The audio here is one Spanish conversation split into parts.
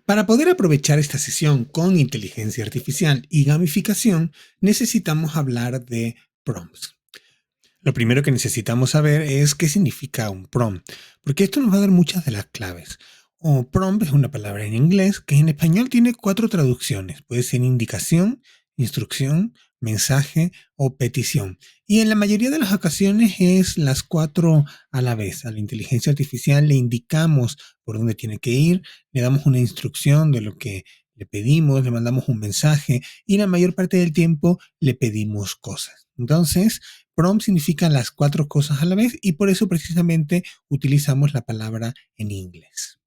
Para poder aprovechar esta sesión con inteligencia artificial y gamificación, necesitamos hablar de prompts. Lo primero que necesitamos saber es qué significa un prompt, porque esto nos va a dar muchas de las claves. O prompt es una palabra en inglés que en español tiene 4 traducciones. Puede ser indicación, instrucción, mensaje o petición. Y en la mayoría de las ocasiones es las 4 a la vez. A la inteligencia artificial le indicamos por dónde tiene que ir, le damos una instrucción de lo que le pedimos, le mandamos un mensaje y la mayor parte del tiempo le pedimos cosas. Entonces, prompt significa las 4 cosas a la vez y por eso precisamente utilizamos la palabra en inglés.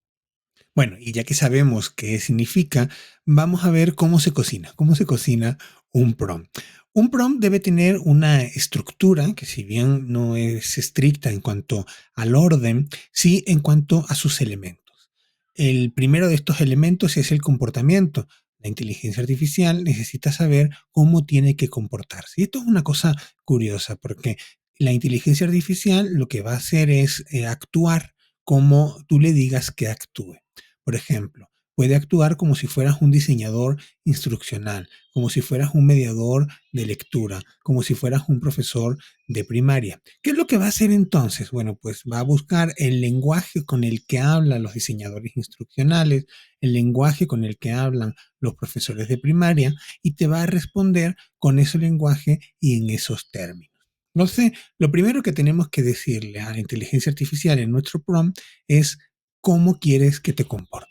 Bueno, y ya que sabemos qué significa, vamos a ver cómo se cocina. ¿Cómo se cocina un prompt? Un prompt debe tener una estructura que, si bien no es estricta en cuanto al orden, sí en cuanto a sus elementos. El primero de estos elementos es el comportamiento. La inteligencia artificial necesita saber cómo tiene que comportarse. Y esto es una cosa curiosa porque la inteligencia artificial lo que va a hacer es actuar como tú le digas que actúe. Por ejemplo, puede actuar como si fueras un diseñador instruccional, como si fueras un mediador de lectura, como si fueras un profesor de primaria. ¿Qué es lo que va a hacer entonces? Bueno, pues va a buscar el lenguaje con el que hablan los diseñadores instruccionales, el lenguaje con el que hablan los profesores de primaria y te va a responder con ese lenguaje y en esos términos. Entonces, lo primero que tenemos que decirle a la inteligencia artificial en nuestro prompt es cómo quieres que te comporte.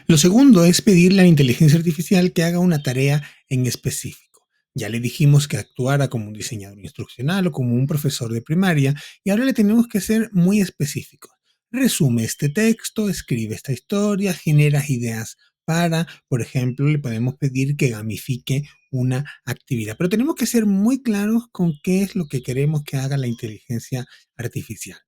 Lo segundo es pedirle a la inteligencia artificial que haga una tarea en específico. Ya le dijimos que actuara como un diseñador instruccional o como un profesor de primaria y ahora le tenemos que ser muy específicos. Resume este texto, escribe esta historia, genera ideas para, por ejemplo, le podemos pedir que gamifique una actividad. Pero tenemos que ser muy claros con qué es lo que queremos que haga la inteligencia artificial.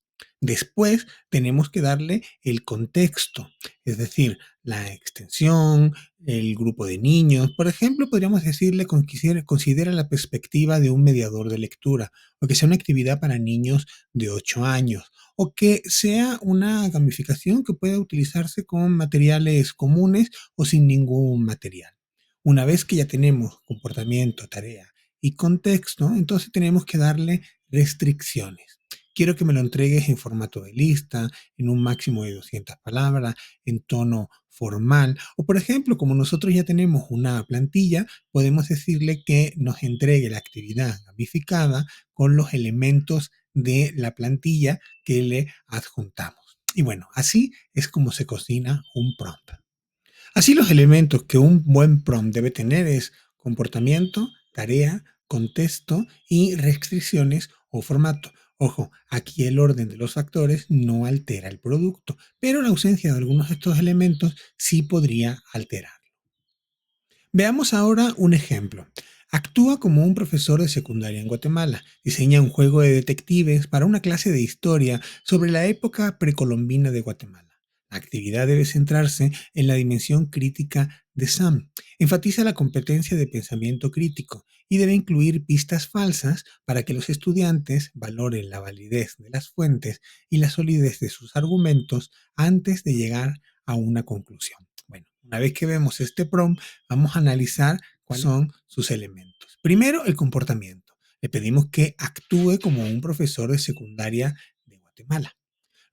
Después tenemos que darle el contexto, es decir, la extensión, el grupo de niños. Por ejemplo, podríamos decirle considera la perspectiva de un mediador de lectura, o que sea una actividad para niños de 8 años, o que sea una gamificación que pueda utilizarse con materiales comunes o sin ningún material. Una vez que ya tenemos comportamiento, tarea y contexto, entonces tenemos que darle restricciones. Quiero que me lo entregues en formato de lista, en un máximo de 200 palabras, en tono formal. O por ejemplo, como nosotros ya tenemos una plantilla, podemos decirle que nos entregue la actividad gamificada con los elementos de la plantilla que le adjuntamos. Y bueno, así es como se cocina un prompt. Así los elementos que un buen prompt debe tener es comportamiento, tarea, contexto y restricciones o formato. Ojo, aquí el orden de los factores no altera el producto, pero la ausencia de algunos de estos elementos sí podría alterar. Veamos ahora un ejemplo. Actúa como un profesor de secundaria en Guatemala. Diseña un juego de detectives para una clase de historia sobre la época precolombina de Guatemala. La actividad debe centrarse en la dimensión crítica de Sam. Enfatiza la competencia de pensamiento crítico y debe incluir pistas falsas para que los estudiantes valoren la validez de las fuentes y la solidez de sus argumentos antes de llegar a una conclusión. Bueno, una vez que vemos este prompt, vamos a analizar cuáles son sus elementos. Primero, el comportamiento. Le pedimos que actúe como un profesor de secundaria de Guatemala.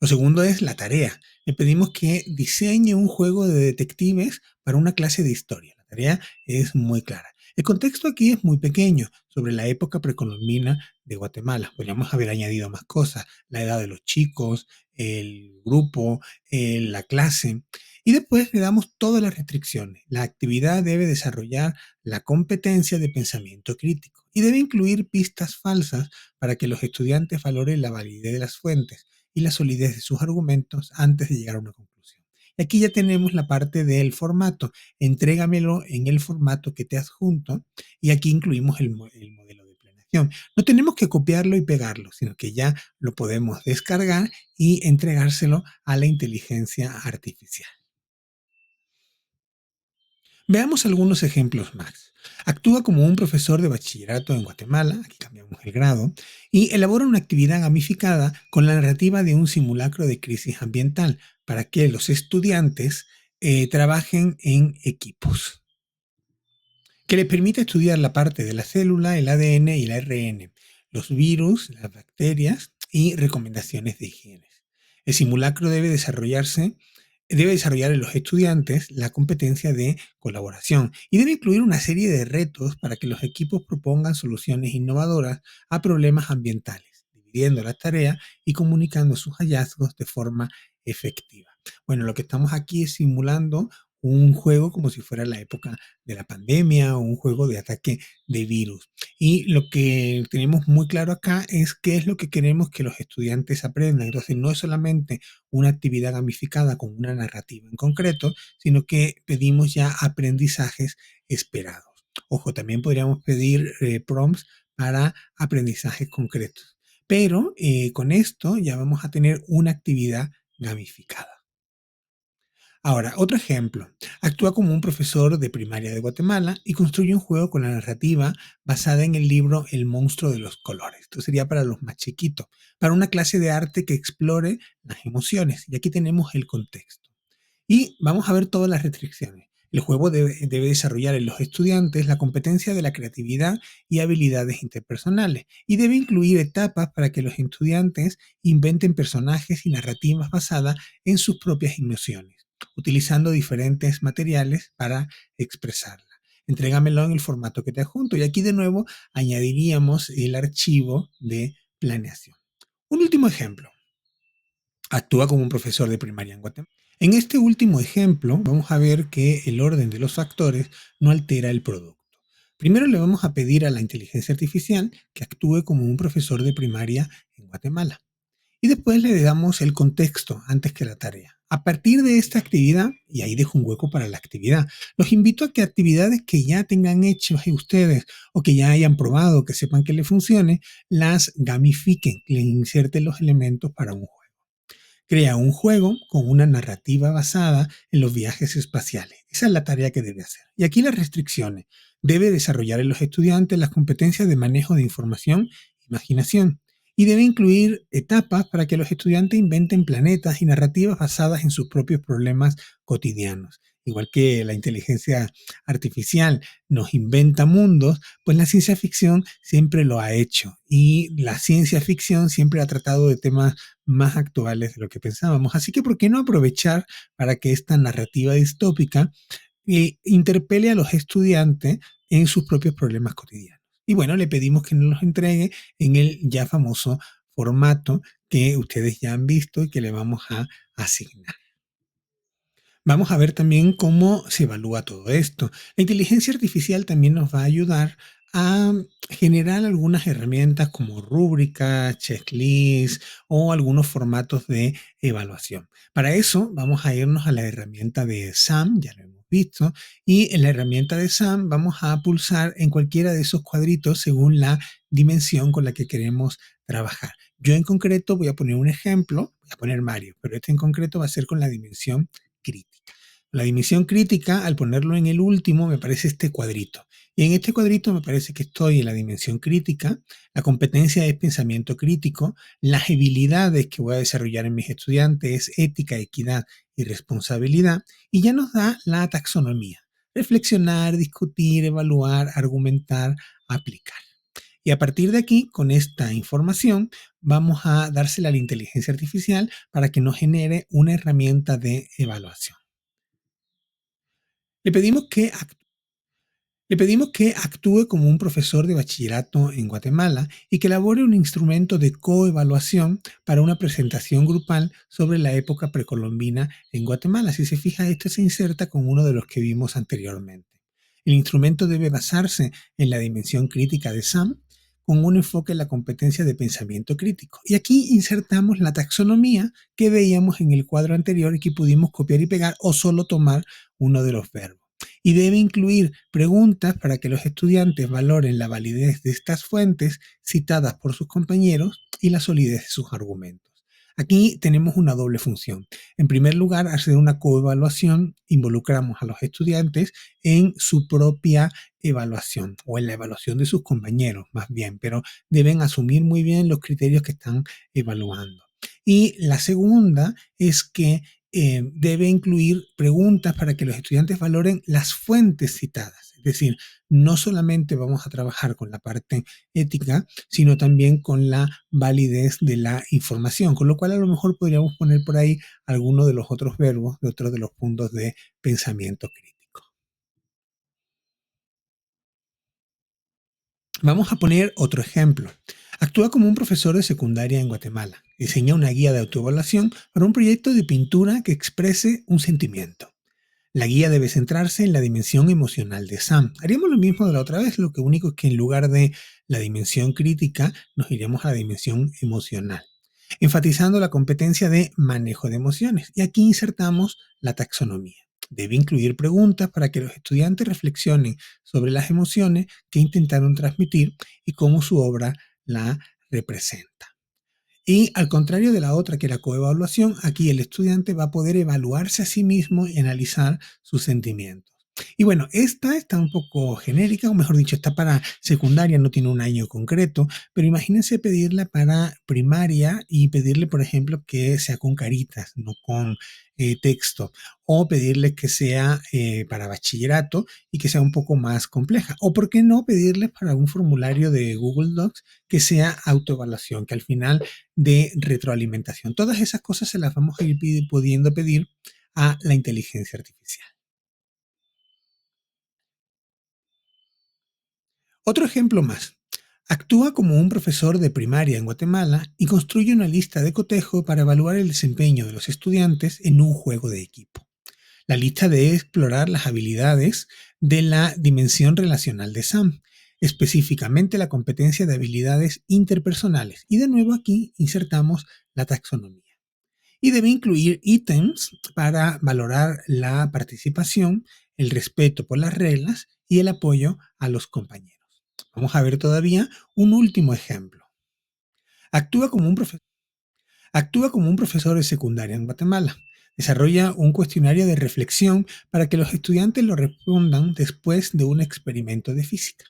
Lo segundo es la tarea. Le pedimos que diseñe un juego de detectives para una clase de historia. La tarea es muy clara. El contexto aquí es muy pequeño, sobre la época precolombina de Guatemala. Podríamos haber añadido más cosas, la edad de los chicos, el grupo, la clase. Y después le damos todas las restricciones. La actividad debe desarrollar la competencia de pensamiento crítico y debe incluir pistas falsas para que los estudiantes valoren la validez de las fuentes y la solidez de sus argumentos antes de llegar a una conclusión. Y aquí ya tenemos la parte del formato. Entrégamelo en el formato que te adjunto y aquí incluimos el modelo de planeación. No tenemos que copiarlo y pegarlo, sino que ya lo podemos descargar y entregárselo a la inteligencia artificial. Veamos algunos ejemplos más. Actúa como un profesor de bachillerato en Guatemala, aquí cambiamos el grado, y elabora una actividad gamificada con la narrativa de un simulacro de crisis ambiental para que los estudiantes trabajen en equipos, que les permite estudiar la parte de la célula, el ADN y el ARN, los virus, las bacterias y recomendaciones de higiene. El simulacro debe desarrollar en los estudiantes la competencia de colaboración y debe incluir una serie de retos para que los equipos propongan soluciones innovadoras a problemas ambientales, dividiendo las tareas y comunicando sus hallazgos de forma efectiva. Bueno, lo que estamos aquí es simulando un juego como si fuera la época de la pandemia o un juego de ataque de virus. Y lo que tenemos muy claro acá es qué es lo que queremos que los estudiantes aprendan. Entonces, no es solamente una actividad gamificada con una narrativa en concreto, sino que pedimos ya aprendizajes esperados. Ojo, también podríamos pedir prompts para aprendizajes concretos. Pero con esto ya vamos a tener una actividad gamificada. Ahora, otro ejemplo. Actúa como un profesor de primaria de Guatemala y construye un juego con la narrativa basada en el libro El monstruo de los colores. Esto sería para los más chiquitos, para una clase de arte que explore las emociones. Y aquí tenemos el contexto. Y vamos a ver todas las restricciones. El juego debe desarrollar en los estudiantes la competencia de la creatividad y habilidades interpersonales y debe incluir etapas para que los estudiantes inventen personajes y narrativas basadas en sus propias emociones, utilizando diferentes materiales para expresarla. Entrégamelo en el formato que te adjunto y aquí de nuevo añadiríamos el archivo de planeación. Un último ejemplo. Actúa como un profesor de primaria en Guatemala. En este último ejemplo, vamos a ver que el orden de los factores no altera el producto. Primero le vamos a pedir a la inteligencia artificial que actúe como un profesor de primaria en Guatemala. Y después le damos el contexto antes que la tarea. A partir de esta actividad, y ahí dejo un hueco para la actividad, los invito a que actividades que ya tengan hechos ustedes o que ya hayan probado, que sepan que le funcione, las gamifiquen, le inserten los elementos para un juego. Crea un juego con una narrativa basada en los viajes espaciales. Esa es la tarea que debe hacer. Y aquí las restricciones. Debe desarrollar en los estudiantes las competencias de manejo de información, imaginación. Y debe incluir etapas para que los estudiantes inventen planetas y narrativas basadas en sus propios problemas cotidianos. Igual que la inteligencia artificial nos inventa mundos, pues la ciencia ficción siempre lo ha hecho. Y la ciencia ficción siempre ha tratado de temas más actuales de lo que pensábamos. Así que, ¿por qué no aprovechar para que esta narrativa distópica interpele a los estudiantes en sus propios problemas cotidianos? Y bueno, le pedimos que nos los entregue en el ya famoso formato que ustedes ya han visto y que le vamos a asignar. Vamos a ver también cómo se evalúa todo esto. La inteligencia artificial también nos va a ayudar a generar algunas herramientas como rúbricas, checklists o algunos formatos de evaluación. Para eso vamos a irnos a la herramienta de SAM, ya lo hemos visto, y en la herramienta de SAM vamos a pulsar en cualquiera de esos cuadritos según la dimensión con la que queremos trabajar. Yo en concreto voy a poner un ejemplo, voy a poner Mario, pero este en concreto va a ser con la dimensión crítica. La dimensión crítica, al ponerlo en el último, me aparece este cuadrito. Y en este cuadrito me parece que estoy en la dimensión crítica, la competencia es pensamiento crítico, las habilidades que voy a desarrollar en mis estudiantes es ética, equidad y responsabilidad, y ya nos da la taxonomía. Reflexionar, discutir, evaluar, argumentar, aplicar. Y a partir de aquí, con esta información, vamos a dársela a la inteligencia artificial para que nos genere una herramienta de evaluación. Le pedimos que actúe como un profesor de bachillerato en Guatemala y que elabore un instrumento de coevaluación para una presentación grupal sobre la época precolombina en Guatemala. Si se fija, este se inserta con uno de los que vimos anteriormente. El instrumento debe basarse en la dimensión crítica de SAM con un enfoque en la competencia de pensamiento crítico. Y aquí insertamos la taxonomía que veíamos en el cuadro anterior y que pudimos copiar y pegar o solo tomar uno de los verbos. Y debe incluir preguntas para que los estudiantes valoren la validez de estas fuentes citadas por sus compañeros y la solidez de sus argumentos. Aquí tenemos una doble función. En primer lugar, hacer una coevaluación, involucramos a los estudiantes en su propia evaluación o en la evaluación de sus compañeros, más bien, pero deben asumir muy bien los criterios que están evaluando. Y la segunda es que debe incluir preguntas para que los estudiantes valoren las fuentes citadas. Es decir, no solamente vamos a trabajar con la parte ética, sino también con la validez de la información, con lo cual a lo mejor podríamos poner por ahí algunos de los otros verbos, de otros de los puntos de pensamiento crítico. Vamos a poner otro ejemplo. Actúa como un profesor de secundaria en Guatemala. Diseña una guía de autoevaluación para un proyecto de pintura que exprese un sentimiento. La guía debe centrarse en la dimensión emocional de Sam. Haríamos lo mismo de la otra vez, lo que único es que en lugar de la dimensión crítica, nos iremos a la dimensión emocional, enfatizando la competencia de manejo de emociones. Y aquí insertamos la taxonomía. Debe incluir preguntas para que los estudiantes reflexionen sobre las emociones que intentaron transmitir y cómo su obra la representa. Y al contrario de la otra, que era coevaluación, aquí el estudiante va a poder evaluarse a sí mismo y analizar sus sentimientos. Y bueno, esta está un poco genérica, o mejor dicho, está para secundaria, no tiene un año concreto, pero imagínense pedirla para primaria y pedirle, por ejemplo, que sea con caritas, no con texto, o pedirle que sea para bachillerato y que sea un poco más compleja, o por qué no pedirles para un formulario de Google Docs que sea autoevaluación, que al final de retroalimentación. Todas esas cosas se las vamos a ir pudiendo pedir a la inteligencia artificial. Otro ejemplo más. Actúa como un profesor de primaria en Guatemala y construye una lista de cotejo para evaluar el desempeño de los estudiantes en un juego de equipo. La lista debe explorar las habilidades de la dimensión relacional de Sam, específicamente la competencia de habilidades interpersonales. Y de nuevo aquí insertamos la taxonomía. Y debe incluir ítems para valorar la participación, el respeto por las reglas y el apoyo a los compañeros. Vamos a ver todavía un último ejemplo. Actúa como un profesor. Actúa como un profesor de secundaria en Guatemala. Desarrolla un cuestionario de reflexión para que los estudiantes lo respondan después de un experimento de física.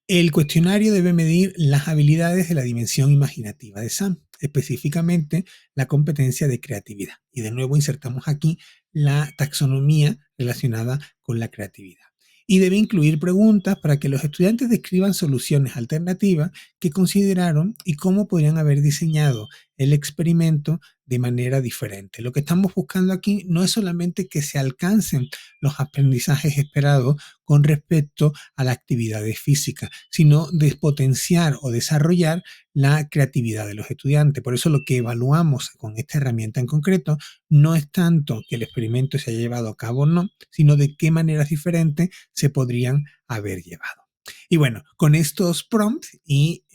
El cuestionario debe medir las habilidades de la dimensión imaginativa de Sam, específicamente la competencia de creatividad. Y de nuevo insertamos aquí la taxonomía relacionada con la creatividad. Y debe incluir preguntas para que los estudiantes describan soluciones alternativas que consideraron y cómo podrían haber diseñado el experimento de manera diferente. Lo que estamos buscando aquí no es solamente que se alcancen los aprendizajes esperados con respecto a la actividad física, sino despotenciar o desarrollar la creatividad de los estudiantes. Por eso lo que evaluamos con esta herramienta en concreto no es tanto que el experimento se haya llevado a cabo o no, sino de qué maneras diferentes se podrían haber llevado. Y bueno, con estos prompts y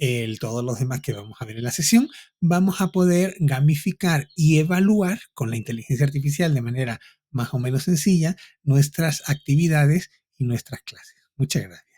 todos los demás que vamos a ver en la sesión, vamos a poder gamificar y evaluar con la inteligencia artificial de manera más o menos sencilla nuestras actividades y nuestras clases. Muchas gracias.